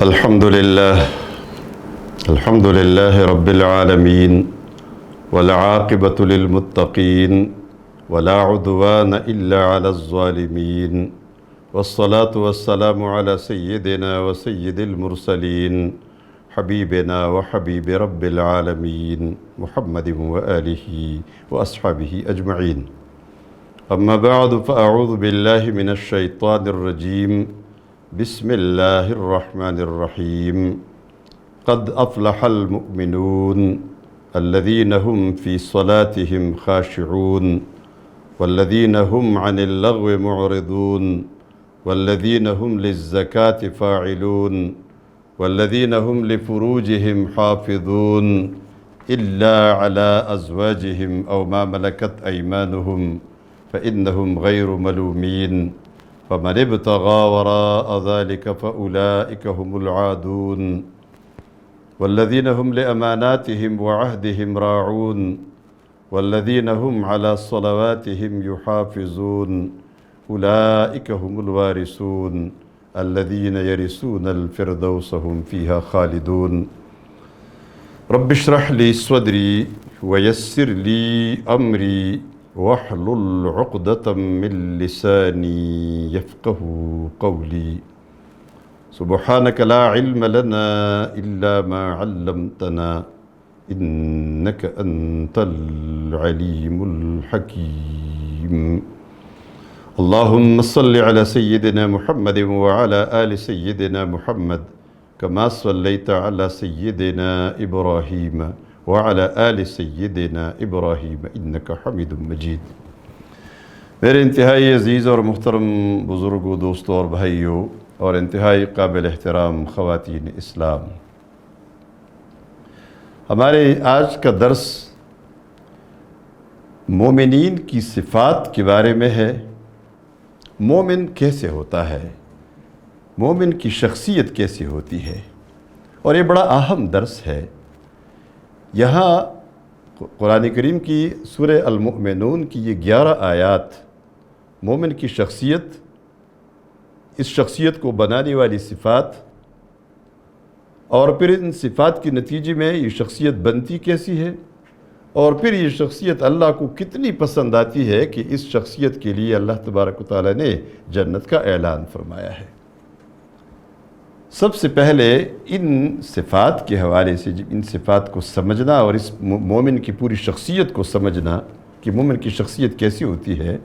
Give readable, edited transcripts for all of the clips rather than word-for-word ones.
الحمد لله رب العالمين والعاقبة للمتقين ولا عدوان إلا على الظالمين والصلاة والسلام على سيدنا وسيد المرسلين حبيبنا وحبيب رب العالمين محمد وآله وأصحابه أجمعين. أما بعد فأعوذ بالله من الشيطان الرجيم. بسم الله الرحمن الرحيم. قد أفلح المؤمنون الذين هم في صلاتهم خاشعون والذين هم عن اللغو معرضون والذين هم للزكاة فاعلون والذين هم لفروجهم حافظون إلا على أزواجهم أو ما ملكت أيمانهم فإنهم غير ملومين فمن ابتغى وراء ذلك فأولئك هم العادون والذين هم لأماناتهم وعهدهم راعون والذين هم على صلواتهم يحافظون أولئك هم الوارثون الذين يرثون الفردوس هم فيها خالدون. رب اشرح لي صدري ويسر لي أمري واحلل عقدة من لساني يفقه قولي. سبحانك لا علم لنا إلا ما علمتنا إنك أنت العليم الحكيم. اللهم صل على سيدنا محمد وعلى آل سيدنا محمد كما صليت على سيدنا إبراهيم وعلى آل سيدنا إبراهيم إنك حميد مجيد. میرے انتہائی عزیز اور محترم بزرگوں، دوستوں اور بھائیوں اور انتہائی قابل احترام خواتین اسلام، ہمارے آج کا درس مومنین کی صفات کے بارے میں ہے۔ مومن کیسے ہوتا ہے، مومن کی شخصیت کیسے ہوتی ہے، اور یہ بڑا اہم درس ہے۔ یہاں قرآن کریم کی سورہ المؤمنون کی یہ 11 آیات مومن کی شخصیت، اس شخصیت کو بنانے والی صفات، اور پھر ان صفات کے نتیجے میں یہ شخصیت بنتی کیسی ہے، اور پھر یہ شخصیت اللہ کو کتنی پسند آتی ہے کہ اس شخصیت کے لیے اللہ تبارک و تعالیٰ نے جنت کا اعلان فرمایا ہے۔ سب سے پہلے ان صفات کے حوالے سے ان صفات کو سمجھنا اور اس مومن کی پوری شخصیت کو سمجھنا کہ مومن کی شخصیت کیسی ہوتی ہے،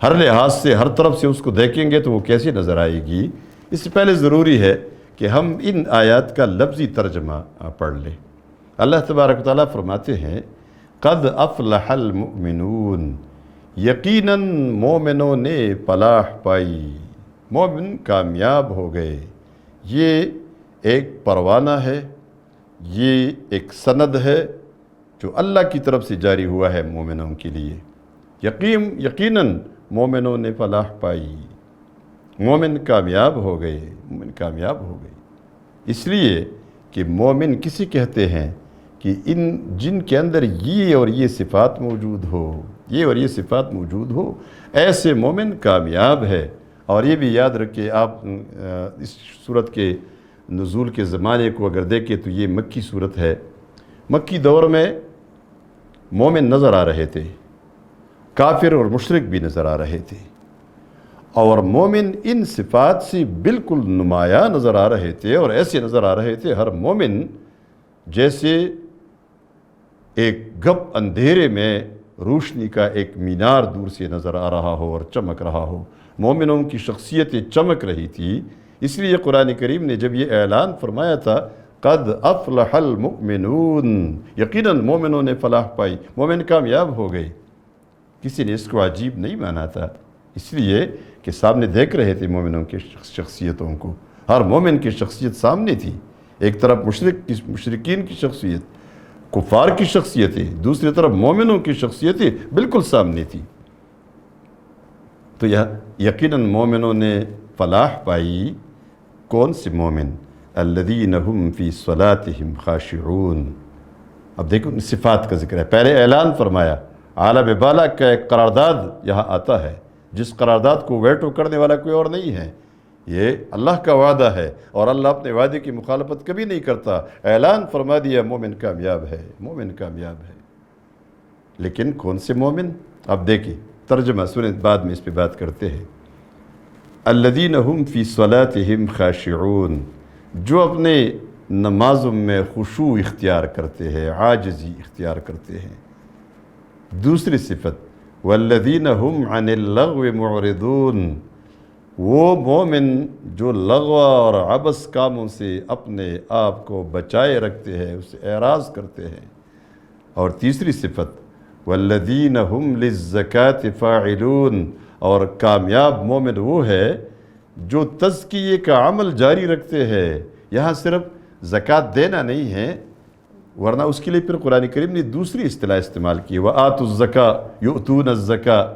ہر لحاظ سے ہر طرف سے اس کو دیکھیں گے تو وہ کیسی نظر آئے گی، اس سے پہلے ضروری ہے کہ ہم ان آیات کا لفظی ترجمہ پڑھ لیں۔ اللہ تبارک و تعالیٰ فرماتے ہیں قد افلح المؤمنون، یقیناً مومنوں نے فلاح پائی، مومن کامیاب ہو گئے۔ یہ ایک پروانہ ہے، یہ ایک سند ہے جو اللہ کی طرف سے جاری ہوا ہے مومنوں کے لیے۔ یقیناً مومنوں نے فلاح پائی، مومن کامیاب ہو گئے، مومن کامیاب ہو گئے۔ اس لیے کہ مومن کسی کہتے ہیں کہ جن کے اندر یہ اور یہ صفات موجود ہو، یہ اور یہ صفات موجود ہو، ایسے مومن کامیاب ہے۔ اور یہ بھی یاد رکھیں، آپ اس صورت کے نزول کے زمانے کو اگر دیکھیں تو یہ مکی صورت ہے۔ مکی دور میں مومن نظر آ رہے تھے، کافر اور مشرک بھی نظر آ رہے تھے، اور مومن ان صفات سے بالکل نمایاں نظر آ رہے تھے، اور ایسے نظر آ رہے تھے ہر مومن جیسے ایک گپ اندھیرے میں روشنی کا ایک مینار دور سے نظر آ رہا ہو اور چمک رہا ہو۔ مومنوں کی شخصیتیں چمک رہی تھی۔ اس لیے قرآن کریم نے جب یہ اعلان فرمایا تھا قد افلح المؤمنون، یقیناً مومنوں نے فلاح پائی، مومن کامیاب ہو گئے، کسی نے اس کو عجیب نہیں مانا تھا، اس لیے کہ سامنے دیکھ رہے تھے مومنوں کی شخصیتوں کو، ہر مومن کی شخصیت سامنے تھی۔ ایک طرف مشرکین کی شخصیت، کفار کی شخصیتیں، دوسری طرف مومنوں کی شخصیتیں بالکل سامنے تھی۔ تو یقیناً مومنوں نے فلاح پائی۔ کون سے مومن؟ الذین هم فی صلاتهم خاشعون۔ اب دیکھو صفات کا ذکر ہے، پہلے اعلان فرمایا، عالم بالا کا ایک قرارداد یہاں آتا ہے، جس قرارداد کو ویٹو کرنے والا کوئی اور نہیں ہے۔ یہ اللہ کا وعدہ ہے اور اللہ اپنے وعدے کی مخالفت کبھی نہیں کرتا۔ اعلان فرما دیا مومن کامیاب ہے، مومن کامیاب ہے۔ لیکن کون سے مومن؟ اب دیکھیں ترجمہ سنیں، بعد میں اس پہ بات کرتے ہیں۔ الذین هم فی صلاتہم خاشعون، جو اپنے نمازوں میں خشوع اختیار کرتے ہیں، عاجزی اختیار کرتے ہیں۔ دوسری صفت والذین هم عن اللغو معرضون، وہ مومن جو لغو اور عبث کاموں سے اپنے آپ کو بچائے رکھتے ہیں، اسے اعراض کرتے ہیں۔ اور تیسری صفت والذین هم للزکاة فاعلون، اور کامیاب مومن وہ ہے جو تزکیے کا عمل جاری رکھتے ہیں۔ یہاں صرف زکوٰۃ دینا نہیں ہے، ورنہ اس کے لیے پھر قرآن کریم نے دوسری اصطلاح استعمال کی، وَآتُوا الزَّکَاةَ یؤتون الزَّکَاةَ،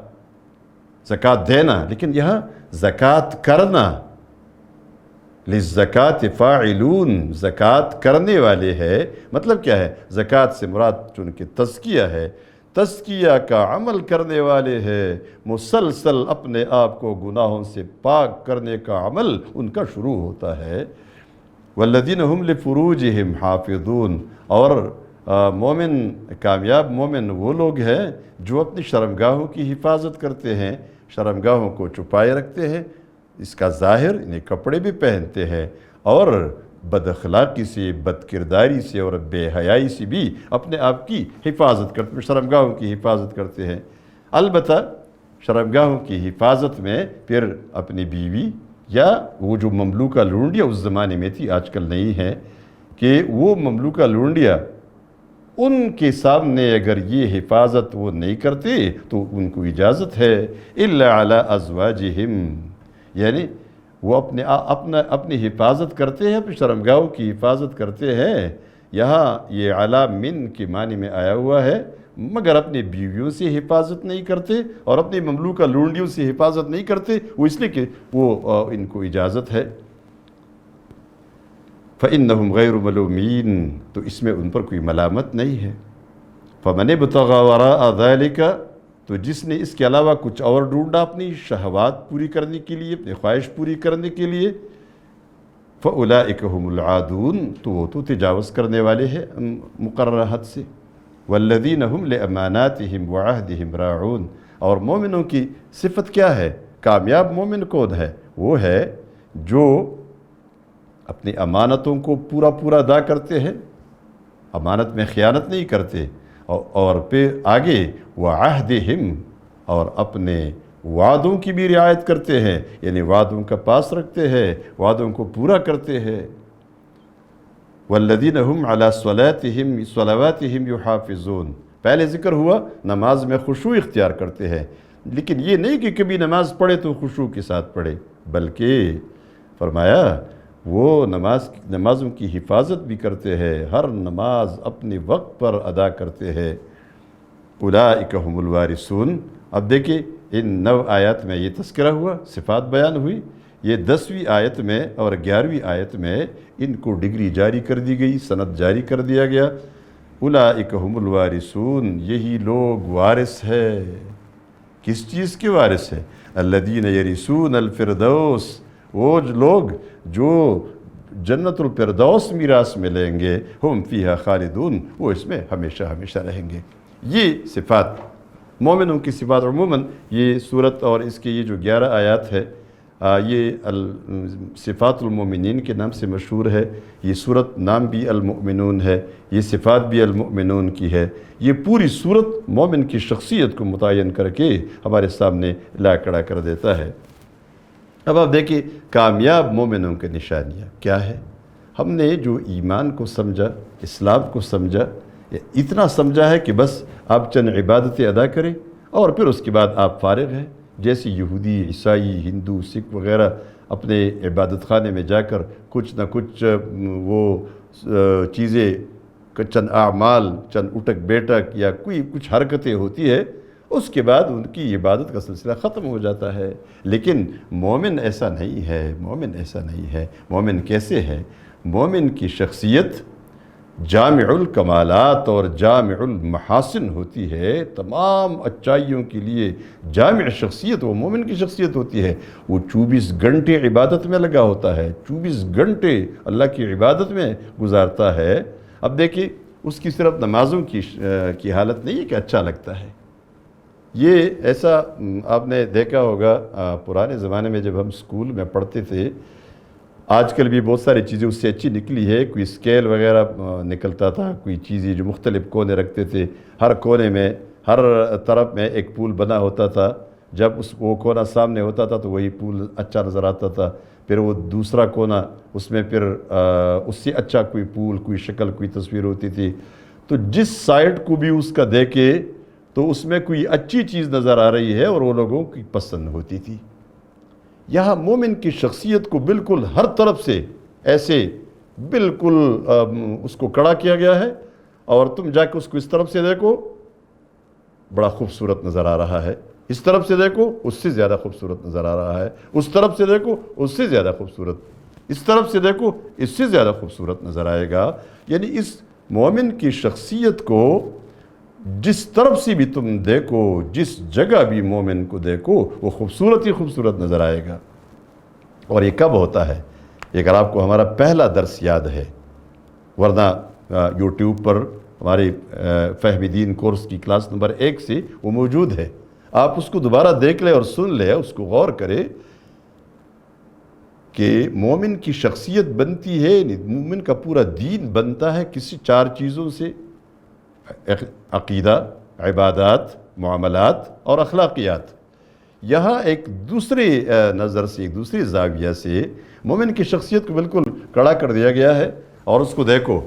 زکوٰۃ دینا، لیکن یہاں زکوٰۃ کرنا۔ للزکاة فاعلون، زکوٰۃ کرنے والے ہے، مطلب کیا ہے؟ زکوٰۃ سے مراد چونکہ تزکیہ ہے، تزکیہ کا عمل کرنے والے ہیں، مسلسل اپنے آپ کو گناہوں سے پاک کرنے کا عمل ان کا شروع ہوتا ہے۔ والذین هم لفروجہم حافظون، اور مومن کامیاب مومن وہ لوگ ہیں جو اپنی شرمگاہوں کی حفاظت کرتے ہیں، شرمگاہوں کو چھپائے رکھتے ہیں، اس کا ظاہر انہیں کپڑے بھی پہنتے ہیں، اور بد اخلاقی سے، بد کرداری سے اور بے حیائی سے بھی اپنے آپ کی حفاظت کرتے ہیں، شرمگاہوں کی حفاظت کرتے ہیں۔ البتہ شرمگاہوں کی حفاظت میں پھر اپنی بیوی یا وہ جو مملوکہ لونڈیاں اس زمانے میں تھی، آج کل نہیں ہے، کہ وہ مملوکہ لونڈیاں ان کے سامنے اگر یہ حفاظت وہ نہیں کرتے تو ان کو اجازت ہے الا علی ازواجہم، یعنی وہ اپنی حفاظت کرتے ہیں، اپنی شرمگاہوں کی حفاظت کرتے ہیں۔ یہاں یہ علی من کے معنی میں آیا ہوا ہے، مگر اپنی بیویوں سے حفاظت نہیں کرتے اور اپنی مملوکہ لونڈیوں سے حفاظت نہیں کرتے، وہ اس لیے کہ وہ ان کو اجازت ہے۔ فَإِنَّهُمْ غَيْرُ مَلُومِينَ، تو اس میں ان پر کوئی ملامت نہیں ہے۔ فَمَنِ ابْتَغَىٰ وَرَاءَ ذَلِكَ، تو جس نے اس کے علاوہ کچھ اور ڈھونڈا اپنی شہوات پوری کرنے کے لیے، اپنی خواہش پوری کرنے کے لیے، فَأُولَٰئِكَ هُمُ الْعَادُونَ، تو وہ تو تجاوز کرنے والے ہیں مقررہ حد سے۔ وَالَّذِينَ هُمْ لِأَمَانَاتِهِمْ وَعَهْدِهِمْ رَاعُونَ، اور مومنوں کی صفت کیا ہے؟ کامیاب مومن کون ہے؟ وہ ہے جو اپنی امانتوں کو پورا ادا کرتے ہیں، امانت میں خیانت نہیں کرتے، اور پھر آگے وعہدہم، اور اپنے وعدوں کی بھی رعایت کرتے ہیں، یعنی وعدوں کا پاس رکھتے ہیں، وعدوں کو پورا کرتے ہیں۔ والذین هم علی صلواتہم یحافظون، پہلے ذکر ہوا نماز میں خشوع اختیار کرتے ہیں، لیکن یہ نہیں کہ کبھی نماز پڑھے تو خشوع کے ساتھ پڑھے، بلکہ فرمایا وہ نمازوں کی حفاظت بھی کرتے ہیں، ہر نماز اپنے وقت پر ادا کرتے ہیں۔ اولئک هم الوارثون، اب دیکھیں ان 9 آیات میں یہ تذکرہ ہوا، صفات بیان ہوئی، یہ 10ویں آیت میں اور 11ویں آیت میں ان کو ڈگری جاری کر دی گئی، سند جاری کر دیا گیا۔ اولئک هم الوارثون، یہی لوگ وارث ہے۔ کس چیز کے وارث ہے؟ الذین یرثون الفردوس، وہ لوگ جو جنت الفردوس میراث میں لیں گے، ہم فیہا خالدون، وہ اس میں ہمیشہ ہمیشہ رہیں گے۔ یہ صفات مومنوں کی صفات، عموماً یہ صورت اور اس کے یہ جو 11 آیات ہے، یہ صفات المومنین کے نام سے مشہور ہے۔ یہ صورت نام بھی المؤمنون ہے، یہ صفات بھی المؤمنون کی ہے۔ یہ پوری صورت مومن کی شخصیت کو متعین کر کے ہمارے سامنے لا کھڑا کر دیتا ہے۔ اب آپ دیکھیں کامیاب مومنوں کے نشانیاں کیا ہے۔ ہم نے جو ایمان کو سمجھا، اسلام کو سمجھا، اتنا سمجھا ہے کہ بس آپ چند عبادتیں ادا کریں اور پھر اس کے بعد آپ فارغ ہیں۔ جیسے یہودی، عیسائی، ہندو، سکھ وغیرہ اپنے عبادت خانے میں جا کر کچھ نہ کچھ وہ چیزیں، چند اعمال، چند اٹک بیٹک یا کچھ حرکتیں ہوتی ہے، اس کے بعد ان کی عبادت کا سلسلہ ختم ہو جاتا ہے۔ لیکن مومن ایسا نہیں ہے، مومن ایسا نہیں ہے۔ مومن کیسے ہے؟ مومن کی شخصیت جامع الکمالات اور جامع المحاسن ہوتی ہے، تمام اچائیوں کے لیے جامع شخصیت وہ مومن کی شخصیت ہوتی ہے۔ وہ 24 گھنٹے عبادت میں لگا ہوتا ہے، 24 گھنٹے اللہ کی عبادت میں گزارتا ہے۔ اب دیکھیں اس کی صرف نمازوں کی حالت نہیں ہے کہ اچھا لگتا ہے، یہ ایسا آپ نے دیکھا ہوگا پرانے زمانے میں جب ہم اسکول میں پڑھتے تھے، آج کل بھی بہت ساری چیزیں اس سے اچھی نکلی ہے، کوئی اسکیل وغیرہ نکلتا تھا، کوئی چیزیں جو مختلف کونے رکھتے تھے، ہر کونے میں ہر طرف میں ایک پول بنا ہوتا تھا، جب وہ کونا سامنے ہوتا تھا تو وہی پول اچھا نظر آتا تھا، پھر وہ دوسرا کونا اس میں پھر اس سے اچھا کوئی پول، کوئی شکل، کوئی تصویر ہوتی تھی۔ تو جس سائٹ کو بھی اس کا دیکھے تو اس میں کوئی اچھی چیز نظر آ رہی ہے اور وہ لوگوں کی پسند ہوتی تھی۔ یہاں مومن کی شخصیت کو بالکل ہر طرف سے ایسے بالکل اس کو کڑا کیا گیا ہے، اور تم جا کے اس کو اس طرف سے دیکھو بڑا خوبصورت نظر آ رہا ہے، اس طرف سے دیکھو اس سے زیادہ خوبصورت نظر آ رہا ہے، اس طرف سے دیکھو اس سے زیادہ خوبصورت، اس طرف سے دیکھو اس سے زیادہ خوبصورت نظر آئے گا۔ یعنی اس مومن کی شخصیت کو جس طرف سے بھی تم دیکھو، جس جگہ بھی مومن کو دیکھو، وہ خوبصورت ہی خوبصورت نظر آئے گا۔ اور یہ کب ہوتا ہے؟ اگر آپ کو ہمارا پہلا درس یاد ہے، ورنہ یوٹیوب پر ہماری فہم دین کورس کی کلاس نمبر 1 سے وہ موجود ہے، آپ اس کو دوبارہ دیکھ لیں اور سن لیں، اس کو غور کریں کہ مومن کی شخصیت بنتی ہے، مومن کا پورا دین بنتا ہے کسی 4 چیزوں سے: عقیدہ، عبادات، معاملات اور اخلاقیات۔ یہاں ایک دوسری نظر سے، ایک دوسری زاویہ سے مومن کی شخصیت کو بالکل کڑا کر دیا گیا ہے، اور اس کو دیکھو،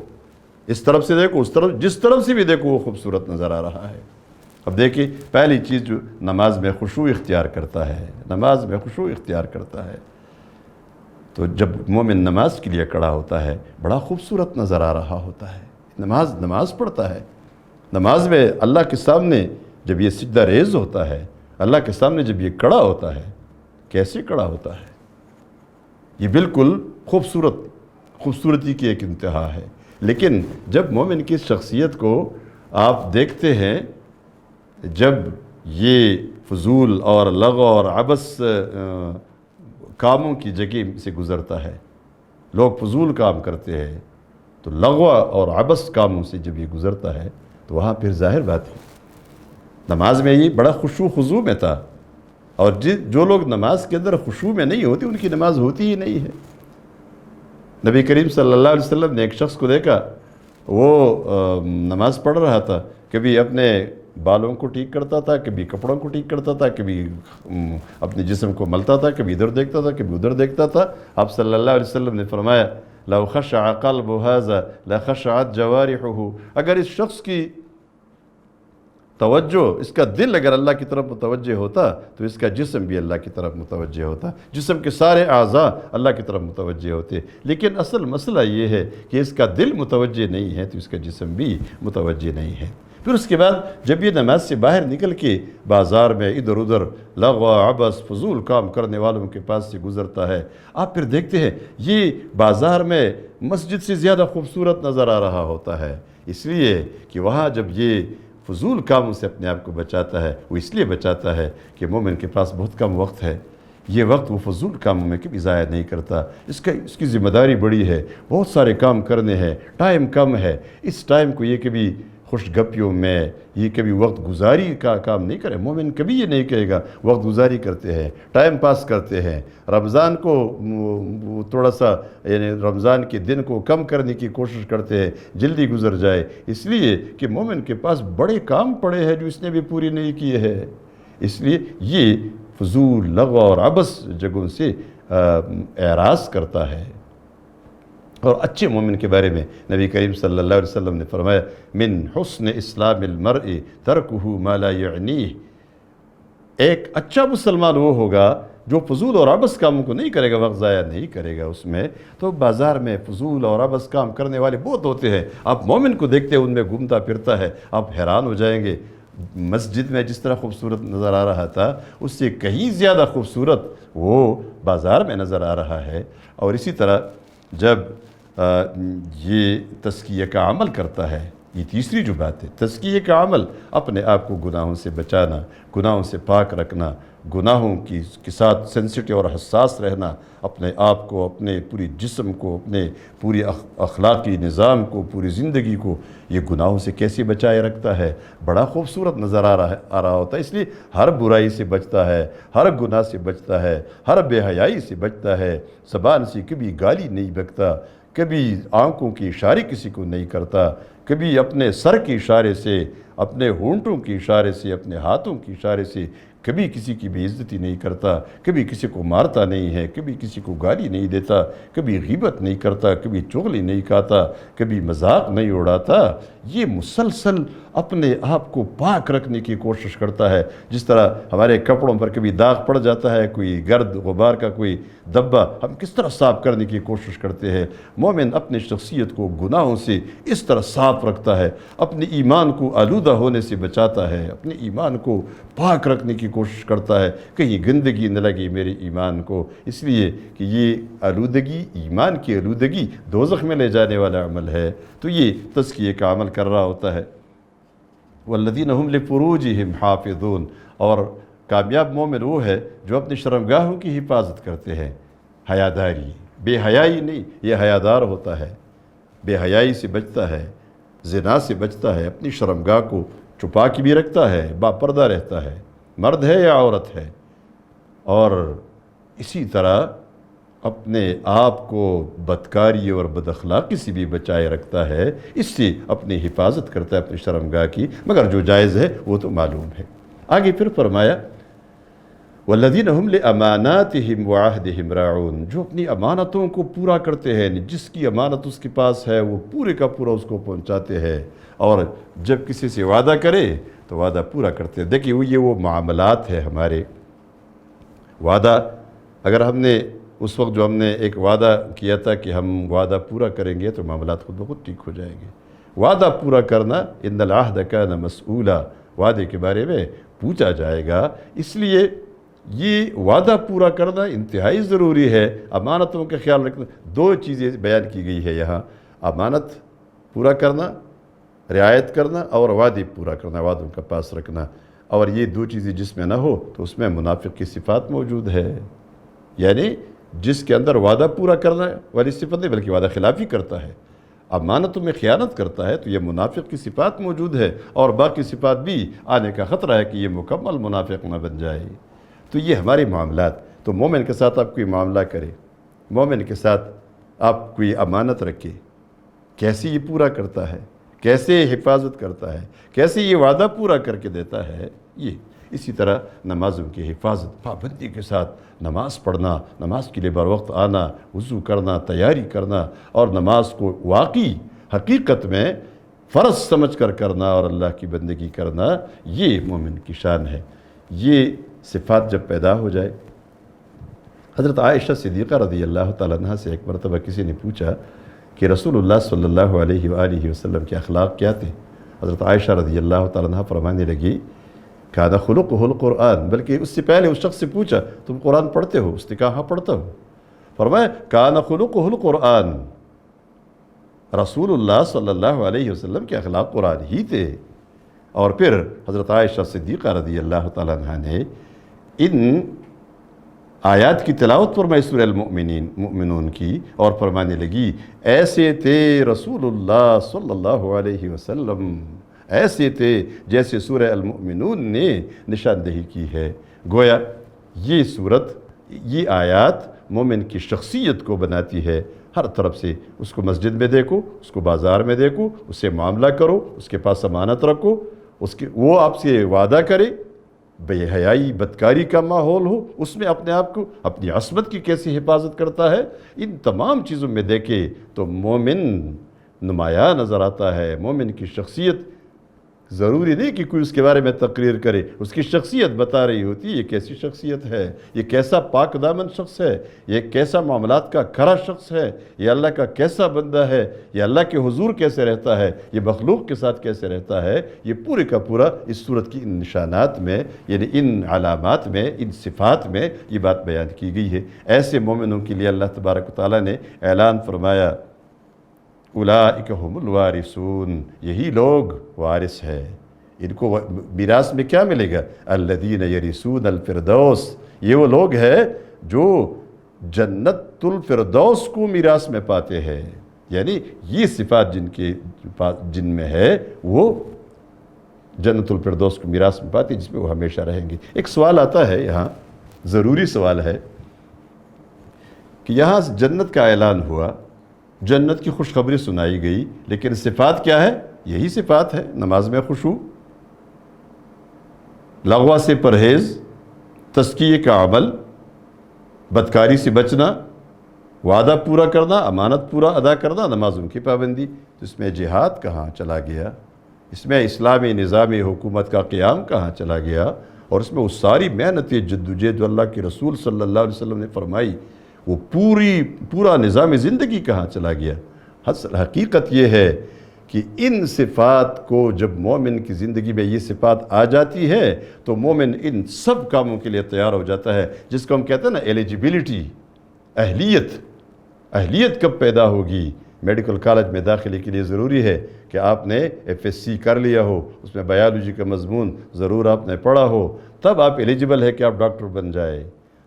اس طرف سے دیکھو، اس طرف، جس طرف سے بھی دیکھو وہ خوبصورت نظر آ رہا ہے۔ اب دیکھیں پہلی چیز جو نماز میں خشوع اختیار کرتا ہے، نماز میں خشوع اختیار کرتا ہے، تو جب مومن نماز کے لیے کڑا ہوتا ہے بڑا خوبصورت نظر آ رہا ہوتا ہے، نماز پڑھتا ہے۔ نماز میں اللہ کے سامنے جب یہ سجدہ ریز ہوتا ہے، اللہ کے سامنے جب یہ کڑا ہوتا ہے، کیسے کڑا ہوتا ہے؟ یہ بالکل خوبصورتی کی ایک انتہا ہے۔ لیکن جب مومن کی شخصیت کو آپ دیکھتے ہیں، جب یہ فضول اور لغو اور عبث کاموں کی جگہ سے گزرتا ہے، لوگ فضول کام کرتے ہیں، تو لغو اور عبث کاموں سے جب یہ گزرتا ہے تو وہاں پھر ظاہر بات ہے نماز میں یہ بڑا خشوع خضوع میں تھا، اور جو لوگ نماز کے اندر خشوع میں نہیں ہوتی ان کی نماز ہوتی ہی نہیں ہے۔ نبی کریم صلی اللہ علیہ وسلم نے ایک شخص کو دیکھا، وہ نماز پڑھ رہا تھا، کبھی اپنے بالوں کو ٹھیک کرتا تھا، کبھی کپڑوں کو ٹھیک کرتا تھا، کبھی اپنے جسم کو ملتا تھا، کبھی ادھر دیکھتا تھا، کبھی ادھر دیکھتا تھا۔ آپ صلی اللہ علیہ وسلم نے فرمایا لو خشع قلب هذا لخشعت جوارحه، اگر اس شخص کی توجہ، اس کا دل اگر اللہ کی طرف متوجہ ہوتا تو اس کا جسم بھی اللہ کی طرف متوجہ ہوتا، جسم کے سارے اعضاء اللہ کی طرف متوجہ ہوتے۔ لیکن اصل مسئلہ یہ ہے کہ اس کا دل متوجہ نہیں ہے تو اس کا جسم بھی متوجہ نہیں ہے۔ پھر اس کے بعد جب یہ نماز سے باہر نکل کے بازار میں ادھر ادھر لغو عبث فضول کام کرنے والوں کے پاس سے گزرتا ہے، آپ پھر دیکھتے ہیں یہ بازار میں مسجد سے زیادہ خوبصورت نظر آ رہا ہوتا ہے، اس لیے کہ وہاں جب یہ فضول کاموں سے اپنے آپ کو بچاتا ہے، وہ اس لیے بچاتا ہے کہ مومن کے پاس بہت کم وقت ہے، یہ وقت وہ فضول کاموں میں کبھی ضائع نہیں کرتا۔ اس کی ذمہ داری بڑی ہے، بہت سارے کام کرنے ہیں، ٹائم کم ہے، اس ٹائم کو یہ کبھی خوش گپیوں میں، یہ کبھی وقت گزاری کا کام نہیں کرے۔ مومن کبھی یہ نہیں کہے گا وقت گزاری کرتے ہیں، ٹائم پاس کرتے ہیں، رمضان کو تھوڑا سا یعنی رمضان کے دن کو کم کرنے کی کوشش کرتے ہیں، جلدی گزر جائے، اس لیے کہ مومن کے پاس بڑے کام پڑے ہیں جو اس نے بھی پوری نہیں کیے ہیں۔ اس لیے یہ فضول لغو اور عبث جگہوں سے اعراض کرتا ہے۔ اور اچھے مومن کے بارے میں نبی کریم صلی اللہ علیہ وسلم نے فرمایا من حسن اسلام المرء ترکہ ما لا یعنیہ، ایک اچھا مسلمان وہ ہوگا جو فضول اور عبث کاموں کو نہیں کرے گا، وقت ضائع نہیں کرے گا اس میں۔ تو بازار میں فضول اور عبث کام کرنے والے بہت ہوتے ہیں، آپ مومن کو دیکھتے ہیں ان میں گھومتا پھرتا ہے، آپ حیران ہو جائیں گے۔ مسجد میں جس طرح خوبصورت نظر آ رہا تھا اس سے کہیں زیادہ خوبصورت وہ بازار میں نظر آ رہا ہے۔ اور اسی طرح جب یہ تزکیہ کا عمل کرتا ہے۔ یہ تیسری جو بات ہے، تزکیہ کا عمل، اپنے آپ کو گناہوں سے بچانا، گناہوں سے پاک رکھنا، گناہوں کے ساتھ سینسٹیو اور حساس رہنا، اپنے آپ کو، اپنے پوری جسم کو، اپنے پوری اخلاقی نظام کو، پوری زندگی کو یہ گناہوں سے کیسے بچائے رکھتا ہے، بڑا خوبصورت نظر آ رہا ہوتا ہے۔ اس لیے ہر برائی سے بچتا ہے، ہر گناہ سے بچتا ہے، ہر بے حیائی سے بچتا ہے، زبان سے کبھی گالی نہیں بکتا، کبھی آنکھوں کے اشارے کسی کو نہیں کرتا، کبھی اپنے سر کے اشارے سے، اپنے ہونٹوں کے اشارے سے، اپنے ہاتھوں کے اشارے سے کبھی کسی کی بے عزتی نہیں کرتا، کبھی کسی کو مارتا نہیں ہے، کبھی کسی کو گالی نہیں دیتا، کبھی غیبت نہیں کرتا، کبھی چغلی نہیں کھاتا، کبھی مذاق نہیں اڑاتا۔ یہ مسلسل اپنے آپ کو پاک رکھنے کی کوشش کرتا ہے۔ جس طرح ہمارے کپڑوں پر کبھی داغ پڑ جاتا ہے، کوئی گرد غبار کا کوئی دبا، ہم کس طرح صاف کرنے کی کوشش کرتے ہیں۔ مومن اپنی شخصیت کو گناہوں سے اس طرح صاف رکھتا ہے، اپنے ایمان کو آلودہ ہونے سے بچاتا ہے، اپنے ایمان کو پاک رکھنے کی کوشش کرتا ہے، کہیں گندگی نہ لگے میرے ایمان کو، اس لیے کہ یہ آلودگی، ایمان کی آلودگی دوزخ میں لے جانے والا عمل ہے۔ تو یہ تزکیے کا عمل کر رہا ہوتا ہے۔ والذین هم لفروجہم حافظون، اور کامیاب مومن وہ ہے جو اپنی شرمگاہوں کی حفاظت کرتے ہیں۔ حیاداری، بے حیائی نہیں، یہ حیادار ہوتا ہے، بے حیائی سے بچتا ہے، زنا سے بچتا ہے، اپنی شرمگاہ کو چھپا کے بھی رکھتا ہے، با پردہ رہتا ہے، مرد ہے یا عورت ہے، اور اسی طرح اپنے آپ کو بدکاری اور بد اخلاقی سے بھی بچائے رکھتا ہے، اس سے اپنی حفاظت کرتا ہے اپنی شرمگاہ کی، مگر جو جائز ہے وہ تو معلوم ہے۔ آگے پھر فرمایا والذین هم لاماناتہم وعہدہم راعون، جو اپنی امانتوں کو پورا کرتے ہیں، جس کی امانت اس کے پاس ہے وہ پورے کا پورا اس کو پہنچاتے ہیں، اور جب کسی سے وعدہ کرے تو وعدہ پورا کرتے ہیں۔ دیکھیے یہ وہ معاملات ہے ہمارے، وعدہ اگر ہم نے اس وقت جو ہم نے ایک وعدہ کیا تھا کہ ہم وعدہ پورا کریں گے تو معاملات خود بخود ٹھیک ہو جائیں گے۔ وعدہ پورا کرنا، ان العہد کان مسئولا، وعدے کے بارے میں پوچھا جائے گا، اس لیے یہ وعدہ پورا کرنا انتہائی ضروری ہے۔ امانتوں کا خیال رکھنا، دو چیزیں بیان کی گئی ہے یہاں، امانت پورا کرنا، رعایت کرنا، اور وعدے پورا کرنا، وعدوں کا پاس رکھنا، اور یہ دو چیزیں جس میں نہ ہو تو اس میں منافق کی صفات موجود ہے، یعنی جس کے اندر وعدہ پورا کرنا والی صفت نہیں بلکہ وعدہ خلافی کرتا ہے، امانتوں میں خیانت کرتا ہے، تو یہ منافق کی صفات موجود ہے، اور باقی صفات بھی آنے کا خطرہ ہے کہ یہ مکمل منافق نہ بن جائے۔ تو یہ ہمارے معاملات، تو مومن کے ساتھ آپ کوئی معاملہ کرے، مومن کے ساتھ آپ کوئی امانت رکھے، کیسے یہ پورا کرتا ہے، کیسے حفاظت کرتا ہے، کیسے یہ وعدہ پورا کر کے دیتا ہے، یہ اسی طرح نمازوں کی حفاظت، پابندی کے ساتھ نماز پڑھنا، نماز کے لیے بر وقت آنا، وضو کرنا، تیاری کرنا، اور نماز کو واقعی حقیقت میں فرض سمجھ کر کرنا اور اللہ کی بندگی کرنا، یہ مومن کی شان ہے۔ یہ صفات جب پیدا ہو جائے، حضرت عائشہ صدیقہ رضی اللہ تعالیٰ عنہ سے ایک مرتبہ کسی نے پوچھا کہ رسول اللہ صلی اللہ علیہ وآلہ وسلم کے اخلاق کیا تھے؟ حضرت عائشہ رضی اللہ تعالیٰ عنہ فرمانے لگی کان خلقہ القرآن، بلکہ اس سے پہلے اس شخص سے پوچھا تم قرآن پڑھتے ہو؟ اس نے کہا ہاں پڑھتا ہوں۔ فرمایا کان خلقہ القرآن، رسول اللہ صلی اللہ علیہ وسلم کے اخلاق قرآن ہی تھے۔ اور پھر حضرت عائشہ صدیقہ رضی اللہ تعالیٰ عنہ نے ان آیات کی تلاوت فرمائی سورہ المؤمنون کی، اور فرمانے لگی ایسے تھے رسول اللہ صلی اللہ علیہ وسلم، ایسے تھے جیسے سورہ المؤمنون نے نشاندہی کی ہے۔ گویا یہ صورت، یہ آیات مومن کی شخصیت کو بناتی ہے، ہر طرف سے اس کو مسجد میں دیکھو، اس کو بازار میں دیکھو، اس سے معاملہ کرو، اس کے پاس امانت رکھو، وہ آپ سے وعدہ کرے، بے حیائی بدکاری کا ماحول ہو، اس میں اپنے آپ کو، اپنی عصمت کی کیسی حفاظت کرتا ہے، ان تمام چیزوں میں دیکھے تو مومن نمایاں نظر آتا ہے۔ مومن کی شخصیت ضروری نہیں کہ کوئی اس کے بارے میں تقریر کرے، اس کی شخصیت بتا رہی ہوتی ہے یہ کیسی شخصیت ہے، یہ کیسا پاک دامن شخص ہے، یہ کیسا معاملات کا کھرا شخص ہے، یہ اللہ کا کیسا بندہ ہے، یہ اللہ کے حضور کیسے رہتا ہے، یہ مخلوق کے ساتھ کیسے رہتا ہے۔ یہ پورے کا پورا اس صورت کی ان نشانات میں، یعنی ان علامات میں، ان صفات میں یہ بات بیان کی گئی ہے۔ ایسے مومنوں کے لیے اللہ تبارک و تعالیٰ نے اعلان فرمایا اولئک هم الوارثون، یہی لوگ وارث ہے۔ ان کو میراث میں کیا ملے گا؟ الذین یرثون الفردوس، یہ وہ لوگ ہیں جو جنت الفردوس کو میراث میں پاتے ہیں، یعنی یہ صفات جن میں ہے وہ جنت الفردوس کو میراث میں پاتے ہیں، جس میں وہ ہمیشہ رہیں گے۔ ایک سوال آتا ہے یہاں، ضروری سوال ہے کہ یہاں جنت کا اعلان ہوا، جنت کی خوشخبری سنائی گئی، لیکن صفات کیا ہے؟ یہی صفات ہے، نماز میں خشوع، لغو سے پرہیز، تزکیے کا عمل، بدکاری سے بچنا، وعدہ پورا کرنا، امانت پورا ادا کرنا، نمازوں کی پابندی۔ تو اس میں جہاد کہاں چلا گیا؟ اس میں اسلامی نظام حکومت کا قیام کہاں چلا گیا؟ اور اس میں وہ ساری محنت جدوجہد جو اللہ کے رسول صلی اللہ علیہ وسلم نے فرمائی، وہ پورا نظام زندگی کہاں چلا گیا؟ حقیقت یہ ہے کہ ان صفات کو جب مومن کی زندگی میں یہ صفات آ جاتی ہے تو مومن ان سب کاموں کے لیے تیار ہو جاتا ہے، جس کو ہم کہتے ہیں نا ایلیجیبلٹی، اہلیت کب پیدا ہوگی؟ میڈیکل کالج میں داخلے کے لیے ضروری ہے کہ آپ نے FSC کر لیا ہو، اس میں بایولوجی کا مضمون ضرور آپ نے پڑھا ہو، تب آپ ایلیجیبل ہے کہ آپ ڈاکٹر بن جائے۔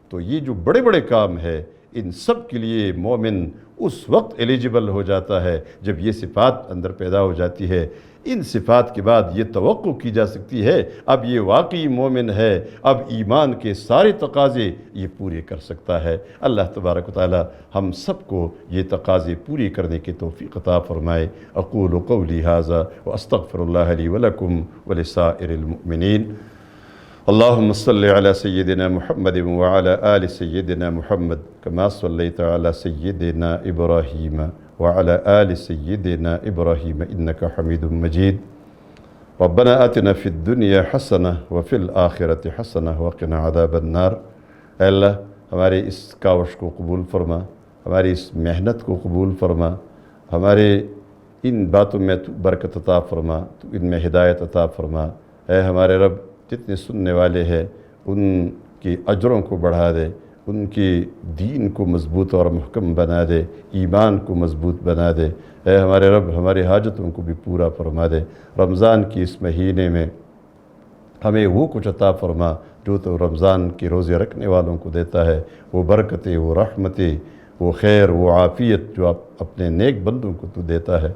تو یہ جو بڑے بڑے کام ہے، ان سب کے لیے مومن اس وقت ایلیجیبل ہو جاتا ہے جب یہ صفات اندر پیدا ہو جاتی ہے۔ ان صفات کے بعد یہ توقع کی جا سکتی ہے اب یہ واقعی مومن ہے، اب ایمان کے سارے تقاضے یہ پورے کر سکتا ہے۔ اللہ تبارک و تعالی ہم سب کو یہ تقاضے پوری کرنے کی توفیق عطا فرمائے۔ اقول قولی ھذا واستغفر اللہ لی ولکم ولسائر المؤمنین۔ اللهم صل على سيدنا محمد وعلى آل سيدنا محمد كما صليت على سيدنا إبراهيم وعلى آل سيدنا إبراهيم إنك حميد مجيد۔ ربنا آتنا في الدنيا حسنة وفي الآخرة حسنة وقنا عذاب النار۔ اے اللہ ہمارے اس کاوش کو قبول فرما، ہماری اس محنت کو قبول فرما، ہمارے ان باتوں میں تو برکت عطا فرما، تو ان میں ہدایت عطا فرما۔ اے ہمارے رب، جتنے سننے والے ہیں ان کی اجروں کو بڑھا دے، ان کی دین کو مضبوط اور محکم بنا دے، ایمان کو مضبوط بنا دے۔ اے ہمارے رب، ہمارے حاجتوں کو بھی پورا فرما دے۔ رمضان کی اس مہینے میں ہمیں وہ کچھ عطا فرما جو تو رمضان کے روزے رکھنے والوں کو دیتا ہے، وہ برکتیں، وہ رحمتیں، وہ خیر، وہ عافیت جو آپ اپنے نیک بندوں کو تو دیتا ہے،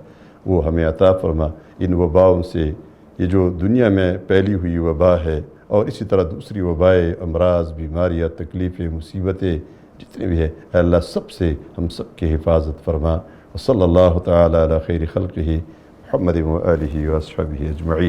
وہ ہمیں عطا فرما۔ ان وباؤں سے، یہ جو دنیا میں پھیلی ہوئی وبا ہے اور اسی طرح دوسری وبائیں، امراض، بیماریاں، تکلیفیں، مصیبتیں جتنے بھی ہیں، اے اللہ سب سے ہم سب کی حفاظت فرما۔ وصلی اللہ تعالی علی خیر خلقہ محمد و آلہ و اصحابہ اجمعین۔